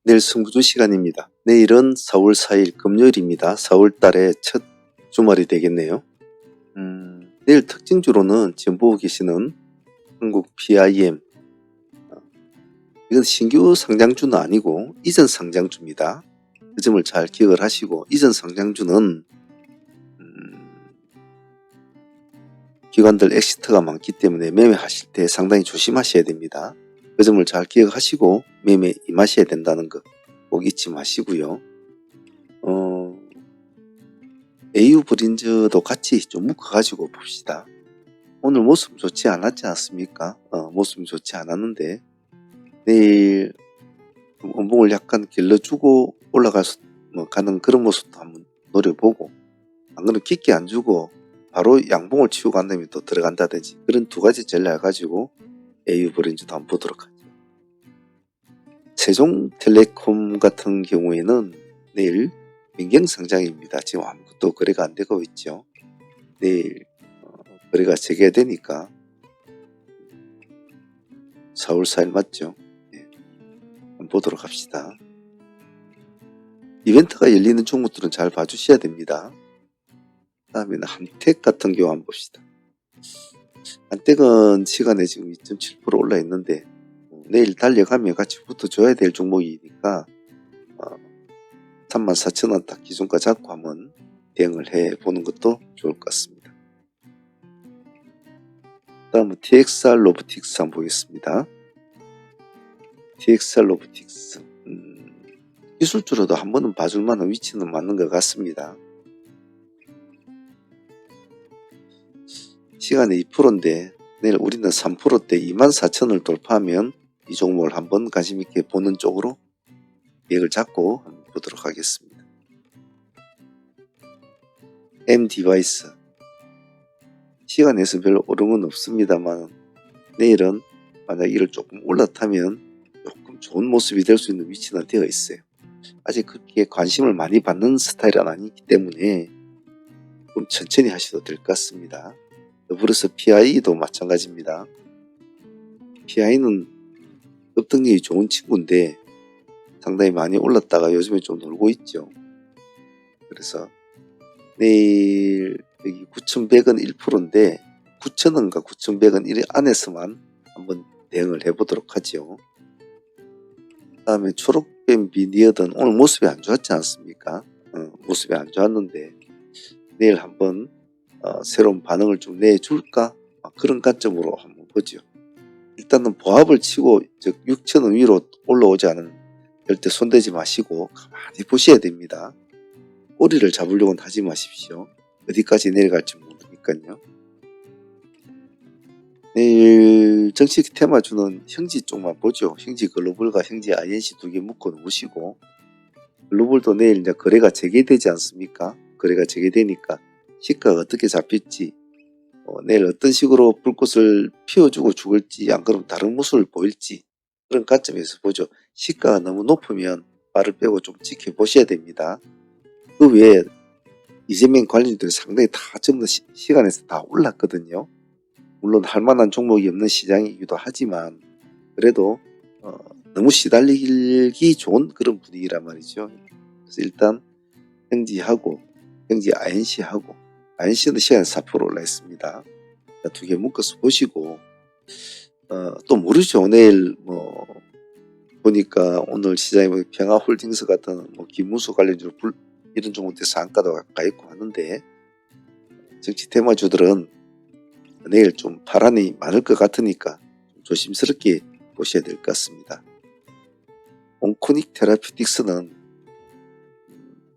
내일 승부주 시간입니다. 내일은 4월 4일 금요일입니다. 4월 달의 첫 주말이 되겠네요. 내일 특징주로는 지금 보고 계시는 한국 PIM, 이건 신규 상장주는 아니고 이전 상장주입니다. 그 점을 잘 기억을 하시고, 이전 상장주는 기관들 엑시트가 많기 때문에 매매하실 때 상당히 조심하셔야 됩니다. 그 점을 잘 기억하시고 매매 임하셔야 된다는 거 꼭 잊지 마시고요. AU 브린즈도 같이 좀 묶어가지고 봅시다. 오늘 모습 좋지 않았지 않습니까? 모습이 좋지 않았는데 내일 원봉을 약간 길러주고 가는 그런 모습도 한번 노려보고, 안 그러면 깊게 안 주고 바로 양봉을 치우고 간 다음에 또 들어간다든지, 그런 두 가지 전략 가지고 AU 브린즈도 한번 보도록 하죠. 세종텔레콤 같은 경우에는 내일 변경상장입니다. 지금 아무것도 거래가 안 되고 있죠. 내일 거래가 재개되니까 4월 4일 맞죠? 네. 한번 보도록 합시다. 이벤트가 열리는 종목들은 잘 봐주셔야 됩니다. 다음에는 한택 같은 경우 한번 봅시다. 한택은 시간에 지금 2.7% 올라 있는데 내일 달려가면 같이 붙어줘야 될 종목이니까 34,000원 딱 기준가 잡고 한번 대응을 해보는 것도 좋을 것 같습니다. 다음은 TXR 로보틱스 한번 보겠습니다. TXR 로보틱스 기술주로도 한 번은 봐줄 만한 위치는 맞는 것 같습니다. 시간에 2%인데 내일 우리는 3%대 24,000원을 돌파하면 이 종목을 한번 관심있게 보는 쪽으로 계획을 잡고 한번 보도록 하겠습니다. M디바이스 시간에서 별로 오름은 없습니다만 내일은 만약 이를 조금 올라타면 조금 좋은 모습이 될 수 있는 위치는 되어 있어요. 아직 그렇게 관심을 많이 받는 스타일은 아니기 때문에 좀 천천히 하셔도 될 것 같습니다. 더불어서 PI도 마찬가지입니다. PI는 급등력이 좋은 친구인데 상당히 많이 올랐다가 요즘에 좀 놀고 있죠. 그래서 내일 여기 9,100원 1%인데 9,000원과 9,100원 1 안에서만 한번 대응을 해보도록 하죠. 다음에 초록뱀 비니어든 오늘 모습이 안 좋았지 않습니까? 모습이 안 좋았는데 내일 한번 새로운 반응을 좀 내줄까? 그런 관점으로 한번 보죠. 일단은 보합을 치고 즉 6,000원 위로 올라오지 않은 절대 손대지 마시고 가만히 보셔야 됩니다. 꼬리를 잡으려고는 하지 마십시오. 어디까지 내려갈지 모르니까요. 내일 정치 테마주는 형지 쪽만 보죠. 형지 글로벌과 형지 INC 두 개 묶어 놓으시고, 글로벌도 내일 이제 거래가 재개되지 않습니까? 거래가 재개되니까 시가가 어떻게 잡힐지, 내일 어떤 식으로 불꽃을 피워주고 죽을지, 안 그러면 다른 모습을 보일지, 그런 관점에서 보죠. 시가가 너무 높으면 발을 빼고 좀 지켜보셔야 됩니다. 그 외에 이재명 관련주들이 상당히 다 전부 시간에서 다 올랐거든요. 물론 할만한 종목이 없는 시장이기도 하지만 그래도 너무 시달리기 좋은 그런 분위기란 말이죠. 그래서 일단 형지하고 형지 INC하고, INC는 시간에 4% 올라 있습니다. 두 개 묶어서 보시고, 또 모르죠. 내일 보니까 오늘 시장에 평화홀딩스 같은 김문수 관련주로 이런 종목들 상가도 가 있고 하는데, 정치 테마주들은 내일 좀 파란이 많을 것 같으니까 좀 조심스럽게 보셔야 될 것 같습니다. 온코닉 테라피틱스는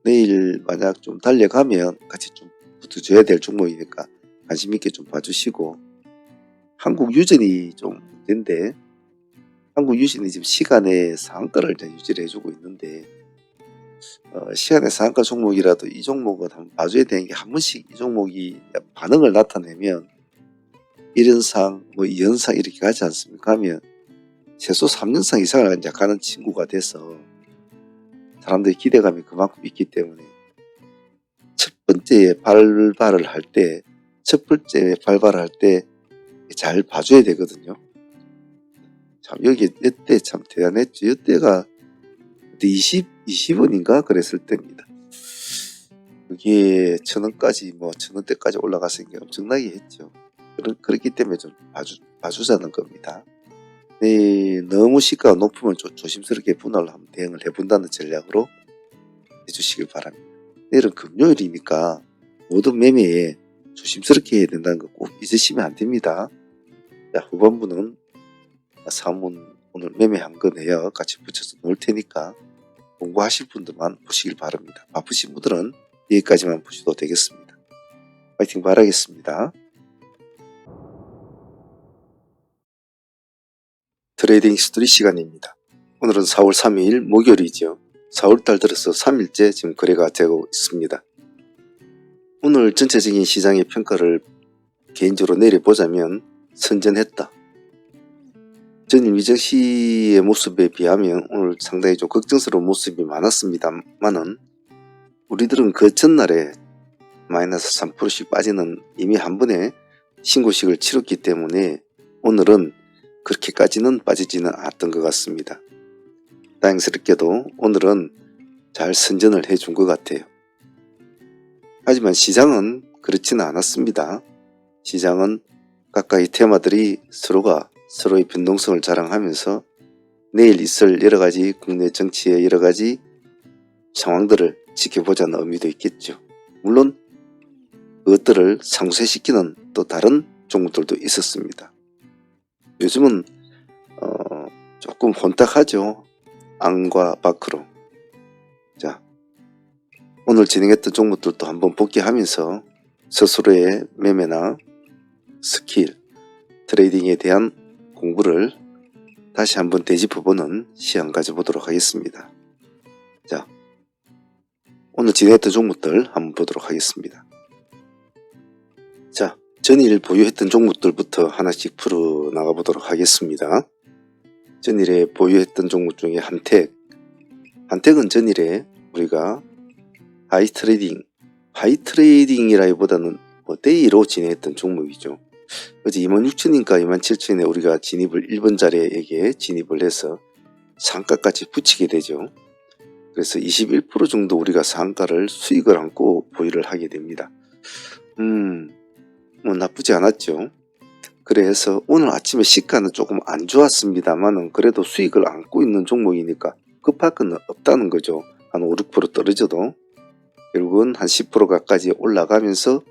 내일 만약 좀 달려가면 같이 좀 붙어줘야 될 종목이니까 관심있게 좀 봐주시고, 한국유전이 좀 문제인데, 한국유전이 지금 시간에 상한가를 유지를 해주고 있는데, 시간의 상한가 종목이라도 이 종목은 한번 봐줘야 되는 게, 한 번씩 이 종목이 반응을 나타내면 1연상, 2연상 이렇게 가지 않습니까? 하면 최소 3연상 이상을 이제 가는 친구가 돼서 사람들의 기대감이 그만큼 있기 때문에 첫 번째 발발을 할 때 잘 봐줘야 되거든요. 참 여기 이때 참 대단했죠. 이때가 그때 20원인가 그랬을 때입니다. 그게 1000원까지 뭐 1000원대까지 올라갔으니까 엄청나게 했죠. 그렇기 때문에 좀 봐주자는 겁니다. 네, 너무 시가가 높으면 좀 조심스럽게 분할을 한번 대응을 해본다는 전략으로 해주시길 바랍니다. 내일은 금요일이니까 모든 매매에 조심스럽게 해야 된다는 거 꼭 잊으시면 안 됩니다. 자, 후반부는 사문 오늘 매매한 거 내역 같이 붙여서 놓을 테니까 공부하실 분들만 보시길 바랍니다. 바쁘신 분들은 여기까지만 보셔도 되겠습니다. 파이팅 바라겠습니다. 트레이딩 히스토리 시간입니다. 오늘은 4월 3일 목요일이죠. 4월달 들어서 3일째 지금 거래가 되고 있습니다. 오늘 전체적인 시장의 평가를 개인적으로 내려보자면 선전했다. 전일 미정시의 모습에 비하면 오늘 상당히 좀 걱정스러운 모습이 많았습니다만은 우리들은 그 전날에 마이너스 3%씩 빠지는 이미 한 번에 신고식을 치렀기 때문에 오늘은 그렇게까지는 빠지지는 않았던 것 같습니다. 다행스럽게도 오늘은 잘 선전을 해준 것 같아요. 하지만 시장은 그렇지는 않았습니다. 시장은 각각의 테마들이 서로가 서로의 변동성을 자랑하면서 내일 있을 여러가지 국내 정치의 여러가지 상황들을 지켜보자는 의미도 있겠죠. 물론 그것들을 상쇄시키는 또 다른 종목들도 있었습니다. 요즘은 조금 혼탁하죠. 안과 밖으로. 자, 오늘 진행했던 종목들도 한번 복귀하면서 스스로의 매매나 스킬, 트레이딩에 대한 공부를 다시 한번 되짚어보는 시간 가져보도록 하겠습니다. 자, 오늘 진행했던 종목들 한번 보도록 하겠습니다. 자, 전일 보유했던 종목들부터 하나씩 풀어 나가보도록 하겠습니다. 전일에 보유했던 종목 중에 한택은 전일에 우리가 하이트레이딩이라기보다는 데이로 진행했던 종목이죠. 어제 26,000인가 27,000에 우리가 진입을 1번 자리에게 진입을 해서 상가까지 붙이게 되죠. 그래서 21% 정도 우리가 상가를 수익을 안고 보유를 하게 됩니다. 뭐 나쁘지 않았죠. 그래서 오늘 아침에 시가는 조금 안 좋았습니다만은 그래도 수익을 안고 있는 종목이니까 급할 건 없다는 거죠. 한 5, 6% 떨어져도 결국은 한 10% 가까이 올라가면서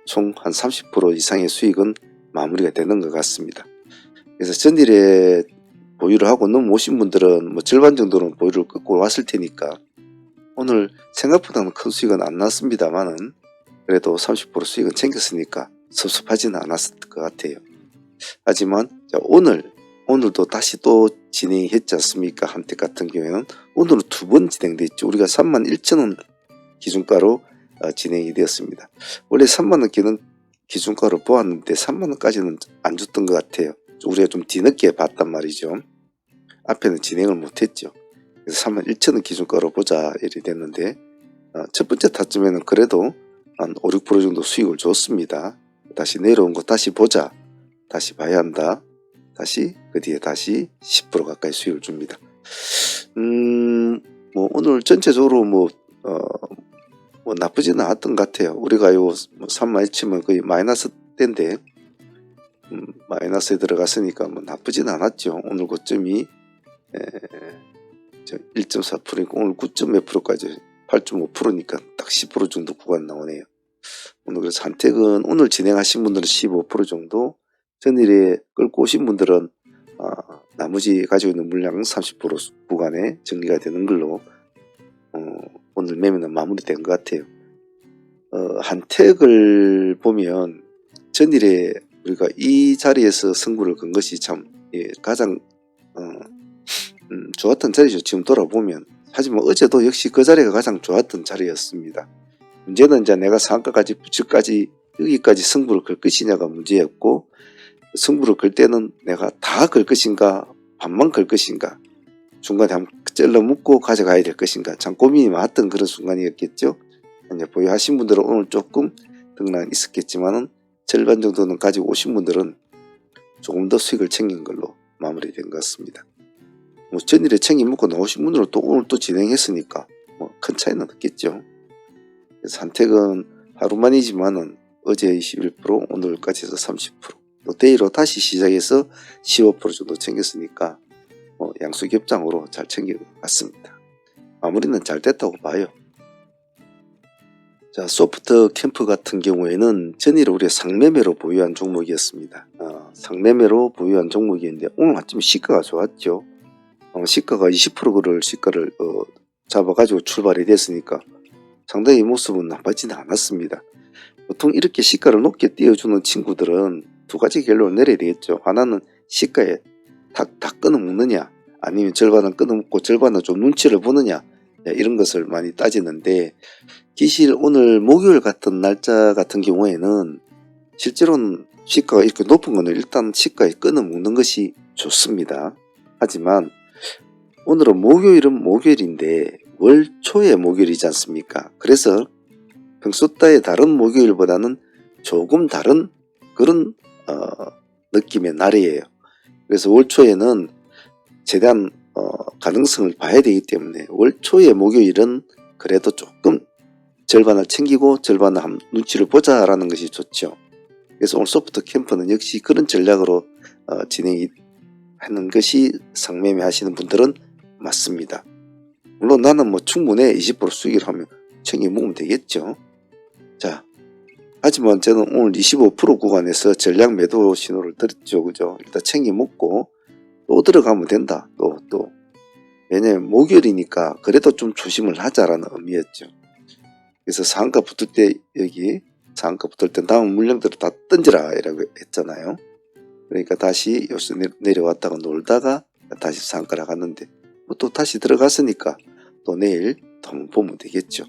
총 한 30% 이상의 수익은 마무리가 되는 것 같습니다. 그래서 전일에 보유를 하고 넘어오신 분들은 뭐 절반 정도는 보유를 끊고 왔을 테니까 오늘 생각보다는 큰 수익은 안 났습니다만은 그래도 30% 수익은 챙겼으니까 섭섭하지는 않았을 것 같아요. 하지만 자, 오늘도 다시 또 진행이 했지 않습니까? 한택 같은 경우에는 오늘은 두 번 진행됐죠. 우리가 31,000원 기준가로 진행이 되었습니다. 원래 30,000원 기준가로 보았는데 30,000원까지는 안 줬던 것 같아요. 우리가 좀 뒤늦게 봤단 말이죠. 앞에는 진행을 못했죠. 그래서 31,000원 기준가로 보자 이렇게 됐는데 첫 번째 타점에는 그래도 한 5, 6% 정도 수익을 줬습니다. 다시 내려온 거 다시 보자. 다시 봐야 한다. 다시 그 뒤에 다시 10% 가까이 수익을 줍니다. 뭐 오늘 전체적으로 뭐 나쁘지는 않았던 것 같아요. 우리가 요 31,000원 거의 마이너스 때인데 마이너스에 들어갔으니까 뭐 나쁘지는 않았죠. 오늘 고점이 1.4%이고 오늘 9. 몇 %까지 8.5%니까 딱 10% 정도 구간 나오네요. 오늘 그래서 한택은 오늘 진행하신 분들은 15% 정도, 전일에 끌고 오신 분들은 나머지 가지고 있는 물량 30% 구간에 정리가 되는 걸로 오늘 매매는 마무리된 것 같아요. 한택을 보면 전일에 우리가 이 자리에서 승부를 건 것이 참 가장 좋았던 자리죠. 지금 돌아보면. 하지만 어제도 역시 그 자리가 가장 좋았던 자리였습니다. 문제는 이제 내가 상가까지 부츠까지 여기까지 승부를 걸 것이냐가 문제였고, 승부를 걸 때는 내가 다 걸 것인가 반만 걸 것인가 중간에 한번 찔러 묶고 가져가야 될 것인가 참 고민이 많았던 그런 순간이었겠죠. 이제 보유하신 분들은 오늘 조금 등락은 있었겠지만은 절반 정도는 가지고 오신 분들은 조금 더 수익을 챙긴 걸로 마무리된 것 같습니다. 뭐 전일에 챙겨 먹고 나오신 분들은 또 오늘 또 진행했으니까 뭐 큰 차이는 없겠죠. 그래서 한택은 하루만이지만은 어제 21%, 오늘까지 해서 30%, 또 데이로 다시 시작해서 15% 정도 챙겼으니까 양수 겹장으로 잘 챙긴 것 같습니다. 마무리는 잘 됐다고 봐요. 자, 소프트 캠프 같은 경우에는 전일에 우리가 상매매로 보유한 종목이었습니다. 상매매로 보유한 종목이었는데 오늘 아침에 시가가 좋았죠. 시가가 20%를 시가를 잡아가지고 출발이 됐으니까 상당히 모습은 나빠지는 않았습니다. 보통 이렇게 시가를 높게 띄워주는 친구들은 두 가지 결론을 내려야 되겠죠. 하나는 시가에 다 끊어먹느냐, 아니면 절반은 끊어먹고 절반은 좀 눈치를 보느냐, 이런 것을 많이 따지는데, 기실 오늘 목요일 같은 날짜 같은 경우에는 실제로는 시가가 이렇게 높은 거는 일단 시가에 끊어먹는 것이 좋습니다. 하지만 오늘은 목요일은 목요일인데 월초의 목요일이지 않습니까? 그래서 평소 때의 다른 목요일보다는 조금 다른 그런 느낌의 날이에요. 그래서 월초에는 최대한 가능성을 봐야 되기 때문에 월초의 목요일은 그래도 조금 절반을 챙기고 절반을 눈치를 보자라는 것이 좋죠. 그래서 오늘 소프트 캠프는 역시 그런 전략으로 진행이 하는 것이 상매매 하시는 분들은 맞습니다. 물론 나는 뭐 충분해 20% 수익을 하면 챙겨 먹으면 되겠죠. 자, 하지만 저는 오늘 25% 구간에서 전략 매도 신호를 드렸죠. 그죠? 일단 챙겨 먹고 또 들어가면 된다. 또. 왜냐면 목요일이니까 그래도 좀 조심을 하자라는 의미였죠. 그래서 상한가 붙을 때 여기 상한가 붙을 때 다음 물량들을 다 던져라 이라고 했잖아요. 그러니까 다시 여기서 내려왔다가 놀다가 다시 상한가를 갔는데 또 다시 들어갔으니까 또 내일 또 한번 보면 되겠죠.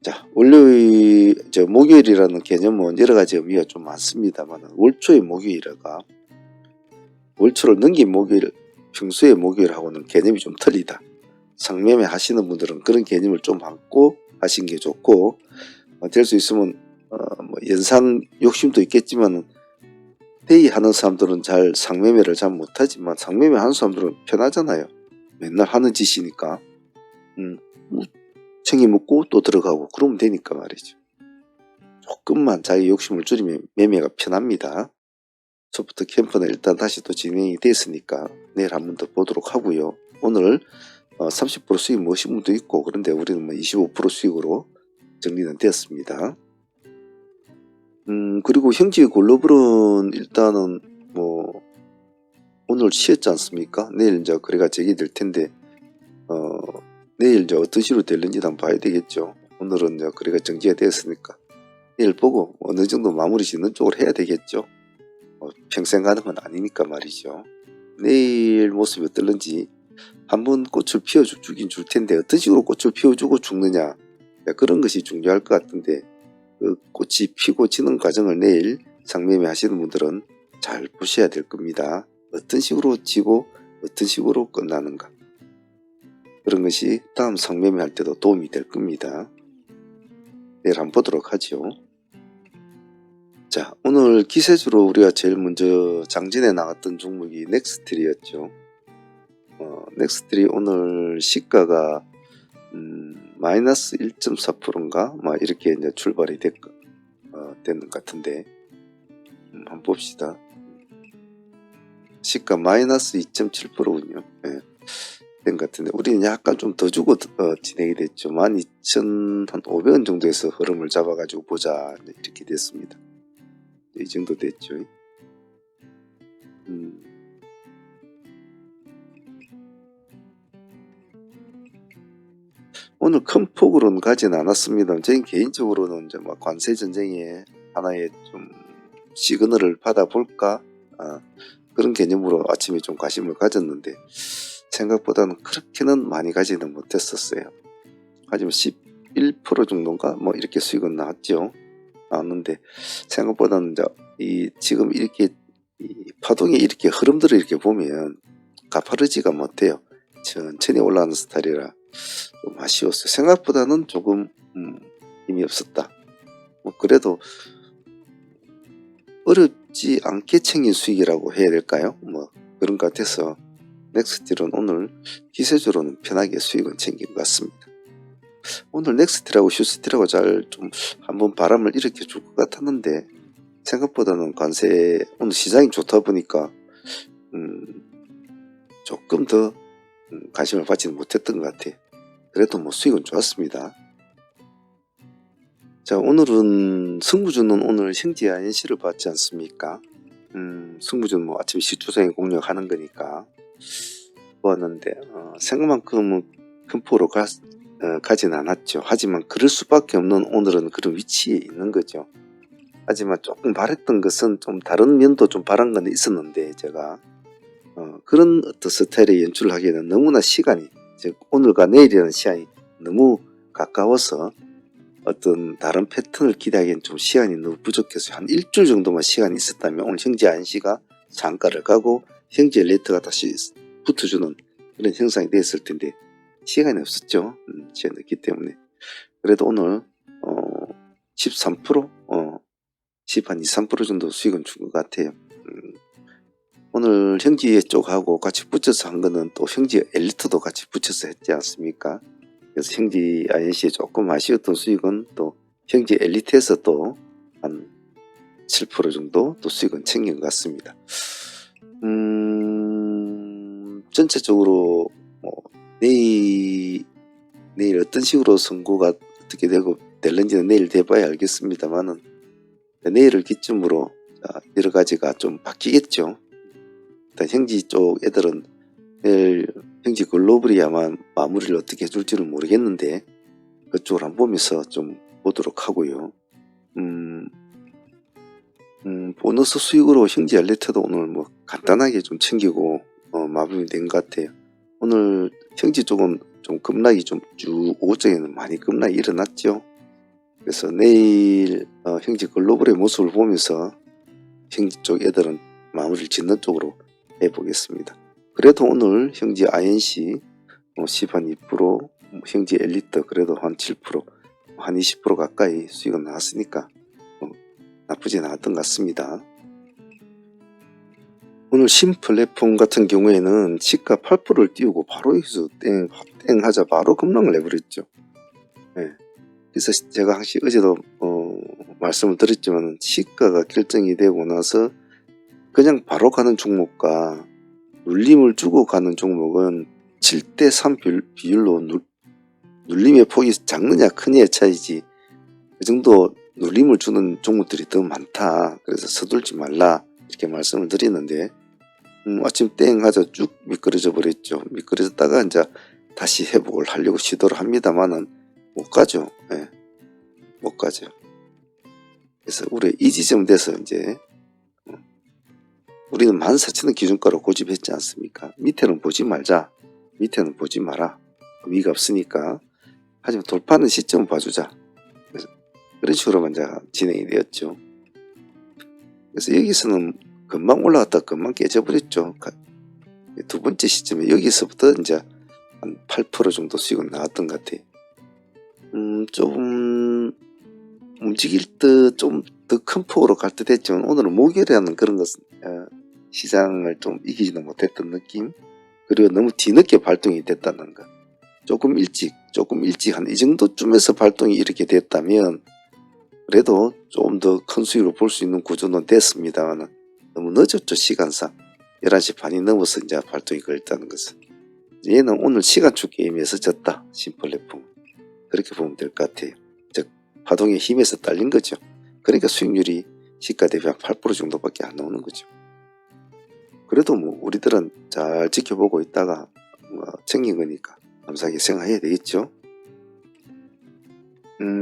자, 목요일이라는 개념은 여러 가지 의미가 좀 많습니다만 월초의 목요일이라가 월초를 넘긴 목요일, 평소의 목요일하고는 개념이 좀 틀리다. 상매매 하시는 분들은 그런 개념을 좀 갖고 하신 게 좋고, 될 수 있으면 뭐 연상 욕심도 있겠지만 데이 하는 사람들은 잘 상매매를 잘 못하지만 상매매 하는 사람들은 편하잖아요. 맨날 하는 짓이니까 뭐 챙겨 먹고 또 들어가고 그러면 되니까 말이죠. 조금만 자기 욕심을 줄이면 매매가 편합니다. 소프트 캠프는 일단 다시 또 진행이 됐으니까 내일 한 번 더 보도록 하고요. 오늘 30% 수익 모신 분도 있고 그런데 우리는 뭐 25% 수익으로 정리는 되었습니다. 그리고 형제 글로벌은 일단은 뭐 오늘 쉬었지 않습니까? 내일 이제 거래가 재개될 텐데 내일 이제 어떤 식으로 될는지 한번 봐야 되겠죠. 오늘은 이제 거래가 정지가 되었으니까 내일 보고 어느 정도 마무리 짓는 쪽으로 해야 되겠죠. 평생 가는 건 아니니까 말이죠. 내일 모습이 어떨는지 한번 꽃을 피워주긴 줄 텐데 어떤 식으로 꽃을 피워주고 죽느냐 그런 것이 중요할 것 같은데 그 꽃이 피고 지는 과정을 내일 상매매 하시는 분들은 잘 보셔야 될 겁니다. 어떤 식으로 지고 어떤 식으로 끝나는가 그런 것이 다음 상매매 할 때도 도움이 될 겁니다. 내일 한번 보도록 하죠. 자, 오늘 기세주로 우리가 제일 먼저 장전에 나왔던 종목이 넥스트리였죠. 넥스트리 오늘 시가가 마이너스 1.4%인가 막 이렇게 이제 출발이 되는 것 같은데 한번 봅시다. 시가 마이너스 2.7%군요. 네, 된 것 같은데 우리는 약간 좀 더 주고 진행이 됐죠. 12,500원 정도에서 흐름을 잡아가지고 보자 이렇게 됐습니다. 이 정도 됐죠. 오늘 큰 폭으로는 가진 않았습니다. 저희 개인적으로는 이제 막 관세 전쟁에 하나의 좀 시그널을 받아볼까 그런 개념으로 아침에 좀 관심을 가졌는데 생각보다는 그렇게는 많이 가지는 못했었어요. 하지만 11% 정도인가 뭐 이렇게 수익은 나왔는데 생각보다는 이제 지금 이렇게 이 파동이 이렇게 흐름들을 이렇게 보면 가파르지가 못해요. 천천히 올라가는 스타일이라 좀 아쉬웠어요. 생각보다는 조금 힘이 없었다. 뭐 그래도 어렵지 않게 챙긴 수익이라고 해야 될까요? 뭐 그런 것 같아서 넥스틸은 오늘 기세주로는 편하게 수익은 챙긴 것 같습니다. 오늘 넥스틸하고 휴스틸하고 잘 좀 한번 바람을 일으켜 줄 것 같았는데 생각보다는 관세 오늘 시장이 좋다 보니까 조금 더 관심을 받지는 못했던 것 같아요. 그래도 뭐 수익은 좋았습니다. 자, 오늘은 승부주는 오늘 형제 INC를 봤지 않습니까? 승부주는 뭐 아침 시초성에 공략하는 거니까 보았는데 생각만큼은 큰 폭으로 가진 않았죠. 하지만 그럴 수밖에 없는 오늘은 그런 위치에 있는 거죠. 하지만 조금 바랬던 것은 좀 다른 면도 좀 바란 건 있었는데 제가 그런 어떤 스타일의 연출을 하기에는 너무나 시간이, 즉 오늘과 내일이라는 시간이 너무 가까워서 어떤 다른 패턴을 기대하기엔 좀 시간이 너무 부족해서 한 일주일 정도만 시간이 있었다면 오늘 형제 안시가 장가를 가고 형제 엘리트가 다시 붙어주는 그런 형상이 됐을 텐데 시간이 없었죠. 시간이 없기 때문에. 그래도 오늘 13%? 10한 2, 3% 정도 수익은 준 것 같아요. 오늘 형제 쪽하고 같이 붙여서 한 거는 또 형제 엘리트도 같이 붙여서 했지 않습니까? 그래서 형제 INC에 조금 아쉬웠던 수익은 또 형제 엘리트에서 또 한 7% 정도 또 수익은 챙긴 것 같습니다. 전체적으로 뭐 내일 어떤 식으로 선고가 어떻게 되고 될는지는 내일 돼봐야 알겠습니다만은 내일을 기점으로 여러 가지가 좀 바뀌겠죠. 일단 형제 쪽 애들은 내일 형제 글로벌이 아마 마무리를 어떻게 해줄지는 모르겠는데 그쪽을 한번 보면서 좀 보도록 하고요. 보너스 수익으로 형제 엘리트도 오늘 뭐 간단하게 좀 챙기고 마무리된 것 같아요. 오늘 형제 쪽은 좀 급락이 좀 쭉 오후장에는 많이 급락이 일어났죠. 그래서 내일 형제 글로벌의 모습을 보면서 형제 쪽 애들은 마무리를 짓는 쪽으로 해보겠습니다. 그래도 오늘 형제 INC 10한 2%, 형제 엘리트 그래도 한 7%, 한 20% 가까이 수익은 나왔으니까 나쁘지 않았던 것 같습니다. 오늘 신플랫폼 같은 경우에는 시가 8%를 띄우고 바로 여기서 땡 하자 바로 급락을 해버렸죠. 네. 그래서 제가 항상 어제도 말씀을 드렸지만 시가가 결정이 되고 나서 그냥 바로 가는 종목과 눌림을 주고 가는 종목은 7대3 비율로 눌림의 폭이 작느냐 크느냐의 차이지 그 정도 눌림을 주는 종목들이 더 많다. 그래서 서둘지 말라 이렇게 말씀을 드리는데 아침 땡 하자 쭉 미끄러져 버렸죠. 미끄러졌다가 이제 다시 회복을 하려고 시도를 합니다만은 못 가죠. 네. 못 가죠. 그래서 우리 이 지점 돼서 이제 우리는 14,000원 기준가로 고집했지 않습니까? 밑에는 보지 말자. 밑에는 보지 마라. 의미가 없으니까. 하지만 돌파하는 시점을 봐주자. 그래서 그런 식으로만 이제 진행이 되었죠. 그래서 여기서는 금방 올라갔다 금방 깨져버렸죠. 두 번째 시점에 여기서부터 이제 한 8% 정도 수익은 나왔던 것 같아요. 좀 움직일 듯 좀 더 큰 폭으로 갈 듯 했지만 오늘은 목요일이라는 그런 것은 시장을 좀 이기지는 못했던 느낌, 그리고 너무 뒤늦게 발동이 됐다는 것. 조금 일찍 한 이 정도쯤에서 발동이 이렇게 됐다면 그래도 좀 더 큰 수익을 볼 수 있는 구조는 됐습니다만 너무 늦었죠. 시간상 11시 반이 넘어서 이제 발동이 걸렸다는 것은 얘는 오늘 시간축 게임에서 졌다. 신플랫폼 그렇게 보면 될 것 같아요. 즉 파동의 힘에서 딸린 거죠. 그러니까 수익률이 시가 대비 한 8% 정도밖에 안 나오는 거죠. 그래도 뭐 우리들은 잘 지켜보고 있다가 챙긴 거니까 감사하게 생각해야 되겠죠.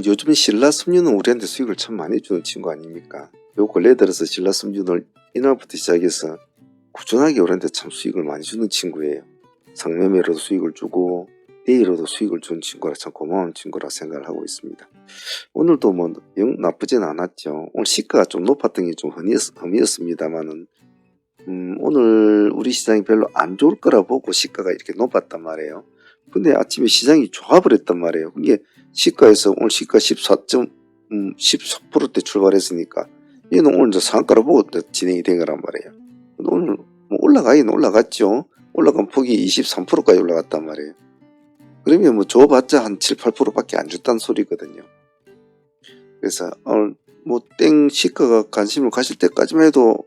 요즘 신라섬유는 우리한테 수익을 참 많이 주는 친구 아닙니까? 요 근래 들어서 신라섬유를 이날부터 시작해서 꾸준하게 우리한테 참 수익을 많이 주는 친구예요. 상매매로도 수익을 주고 데이로도 수익을 주는 친구라 참 고마운 친구라 생각을 하고 있습니다. 오늘도 뭐 영 나쁘진 않았죠. 오늘 시가가 좀 높았던 게 좀 흠이었습니다만은 오늘 우리 시장이 별로 안 좋을 거라 보고 시가가 이렇게 높았단 말이에요. 근데 아침에 시장이 좋아버렸단 말이에요. 그게 시가에서 오늘 시가 14%대 출발했으니까 얘는 오늘 이제 상가를 보고 진행이 된 거란 말이에요. 오늘 뭐 올라가긴 올라갔죠. 올라간 폭이 23%까지 올라갔단 말이에요. 그러면 뭐 줘봤자 한 7, 8%밖에 안 줬다는 소리거든요. 그래서 뭐 땡 시가가 관심을 가실 때까지만 해도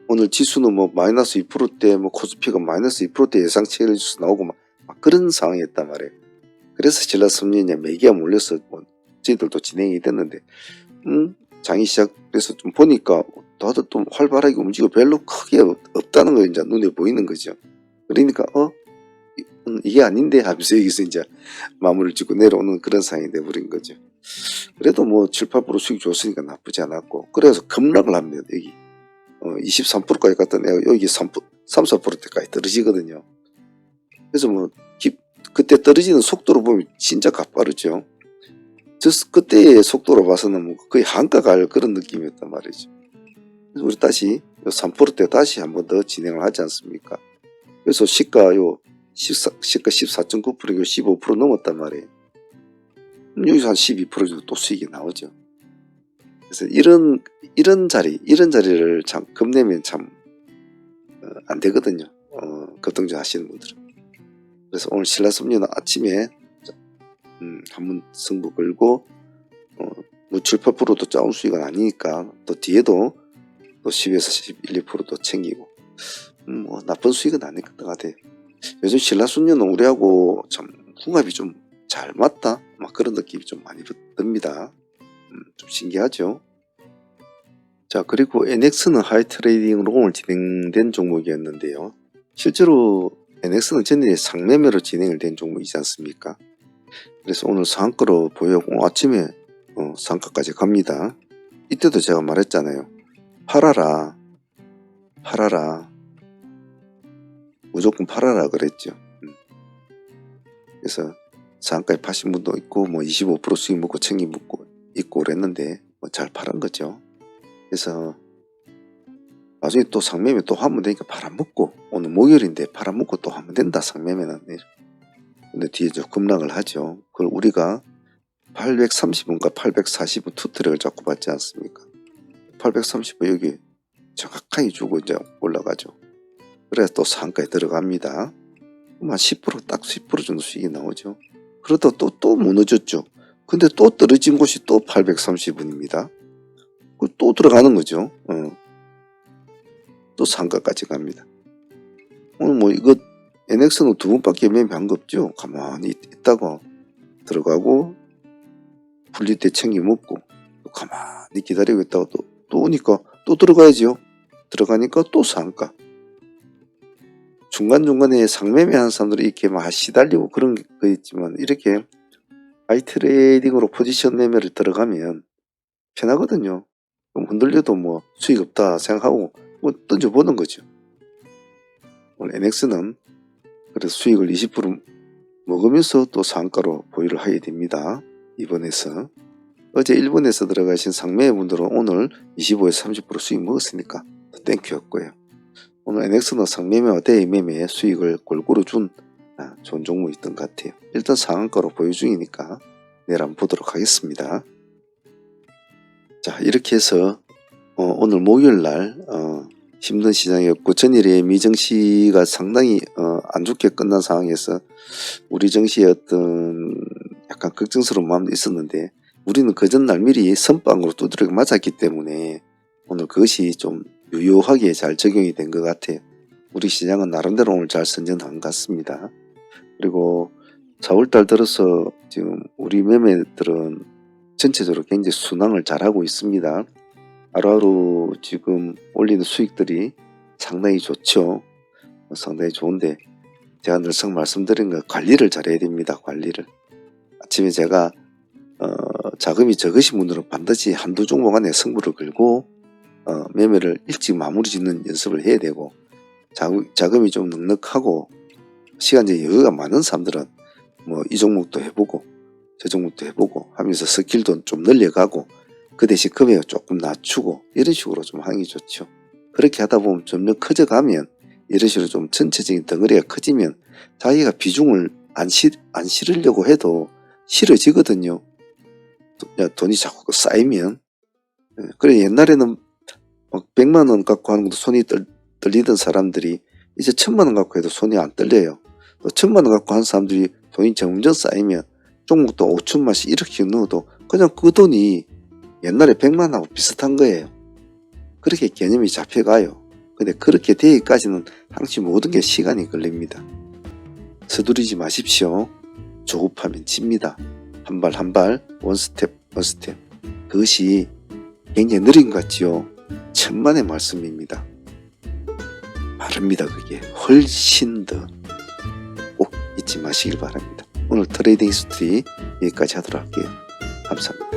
오늘 지수는 뭐 마이너스 2%대, 뭐 코스피가 마이너스 2%대 예상치를 나오고 막 그런 상황이었단 말이에요. 그래서 신라섬유에 매기가 몰려서 뭐 저희들도 진행이 됐는데 장이 시작돼서 좀 보니까 다들 좀 활발하게 움직이고 별로 크게 없다는 거 이제 눈에 보이는 거죠. 그러니까 이게 아닌데 하면서 여기서 이제 마무리를 짓고 내려오는 그런 상황이 돼버린 거죠. 그래도 뭐 7, 8% 수익 줬으니까 나쁘지 않았고, 그래서 급락을 합니다. 여기 23%까지 갔던 애가 여기 3, 4%대까지 떨어지거든요. 그래서 뭐 그때 떨어지는 속도로 보면 진짜 가파르죠. 그때의 속도로 봐서는 뭐 거의 한가 갈 그런 느낌이었단 말이죠. 그래서 우리 다시 3%대 다시 한 번 더 진행을 하지 않습니까? 그래서 시가 14.9%이고 15% 넘었단 말이에요. 여기서 한 12% 정도 또 수익이 나오죠. 그래서 이런 자리를 참 겁내면 참 안 되거든요. 급등주 하시는 분들은. 그래서 오늘 신라섬유는 아침에 한번 승부 걸고 뭐 7, 8%도 작은 수익은 아니니까 또 뒤에도 또 10에서 11, 2%도 챙기고 뭐 나쁜 수익은 아닐 것 같아요. 요즘 신라섬유는 우리하고 참 궁합이 좀 잘 맞다 막 그런 느낌이 좀 많이 듭니다. 좀 신기하죠. 자, 그리고 NX는 하이 트레이딩으로 오늘 진행된 종목이었는데요. 실제로 NX는 전일에 상매매로 진행을 된 종목이지 않습니까? 그래서 오늘 상한가로 보여고 아침에 상한가까지 갑니다. 이때도 제가 말했잖아요. 팔아라, 무조건 팔아라 그랬죠. 그래서 상한가에 파신 분도 있고 뭐 25% 수익 먹고 챙긴 묻고 있고 그랬는데 뭐 잘 팔은 거죠. 그래서 나중에 또 상매매 또 하면 되니까 팔아먹고, 오늘 목요일인데 팔아먹고 또 하면 된다 상매매는. 근데 뒤에 저 급락을 하죠. 그걸 우리가 830원과 840원 투트랙을 자꾸 받지 않습니까? 830원 여기 정확하게 주고 이제 올라가죠. 그래서 또 상가에 들어갑니다. 한 10%, 딱 10% 정도 수익이 나오죠. 그러다 또 무너졌죠. 근데 또 떨어진 곳이 또 830원입니다. 또 들어가는 거죠. 또 상가까지 갑니다. 오늘 뭐 이거 NX는 두 번밖에 매매한 거 없죠. 가만히 있다가 들어가고 풀릴 때 챙겨 먹고 또 가만히 기다리고 있다가 또 오니까 또 들어가야죠. 들어가니까 또 상가. 중간중간에 상매매 하는 사람들이 이렇게 막 시달리고 그런 거 있지만, 이렇게 하이 트레이딩으로 포지션 매매를 들어가면 편하거든요. 좀 흔들려도 뭐 수익 없다 생각하고 뭐 던져보는 거죠. 오늘 NX는 그래서 수익을 20% 먹으면서 또 상가로 보유를 하게 됩니다. 2번에서. 어제 1번에서 들어가신 상매의 분들은 오늘 25에서 30% 수익 먹었으니까 땡큐였고요. 오늘 NX는 상매매와 대매매의 수익을 골고루 준 좋은 종목이었던 것 같아요. 일단 상한가로 보유 중이니까 내일 한번 보도록 하겠습니다. 자, 이렇게 해서 오늘 목요일날 힘든 시장이었고, 전일에 미증시가 상당히 안 좋게 끝난 상황에서 우리 증시의 어떤 약간 걱정스러운 마음도 있었는데, 우리는 그 전날 미리 선빵으로 두드려 맞았기 때문에 오늘 그것이 좀 유효하게 잘 적용이 된 것 같아요. 우리 시장은 나름대로 오늘 잘 선전한 것 같습니다. 그리고 4월달 들어서 지금 우리 매매들은 전체적으로 굉장히 순항을 잘하고 있습니다. 하루하루 지금 올리는 수익들이 상당히 좋죠. 상당히 좋은데 제가 늘상 말씀드린 거 관리를 잘해야 됩니다. 관리를. 아침에 제가 자금이 적으신 분들은 반드시 한두 종목 안에 승부를 걸고 매매를 일찍 마무리 짓는 연습을 해야 되고, 자금이 좀 넉넉하고 시간적 여유가 많은 사람들은 뭐 이 종목도 해보고 저 종목도 해보고 하면서 스킬도 좀 늘려가고 그 대신 금액을 조금 낮추고 이런 식으로 좀 하는 게 좋죠. 그렇게 하다 보면 점점 커져가면, 이런 식으로 좀 전체적인 덩어리가 커지면 자기가 비중을 안 실으려고 해도 실어지거든요. 돈이 자꾸 쌓이면. 그래 옛날에는 막 100만 원 갖고 하는 것도 손이 떨리던 사람들이 이제 1,000만 원 갖고 해도 손이 안 떨려요. 또 1,000만 원 갖고 한 사람들이 돈이 점점 쌓이면 종목도 5천만씩 이렇게 넣어도 그냥 그 돈이 옛날에 100만 원하고 비슷한 거예요. 그렇게 개념이 잡혀가요. 근데 그렇게 되기까지는 항상 모든 게 시간이 걸립니다. 서두르지 마십시오. 조급하면 집니다. 한 발 한 발, 원스텝 원스텝. 그것이 굉장히 느린 것 같지요. 천만의 말씀입니다. 빠릅니다. 그게 훨씬 더. 꼭 잊지 마시길 바랍니다. 오늘 트레이딩 히스토리 여기까지 하도록 할게요. 감사합니다.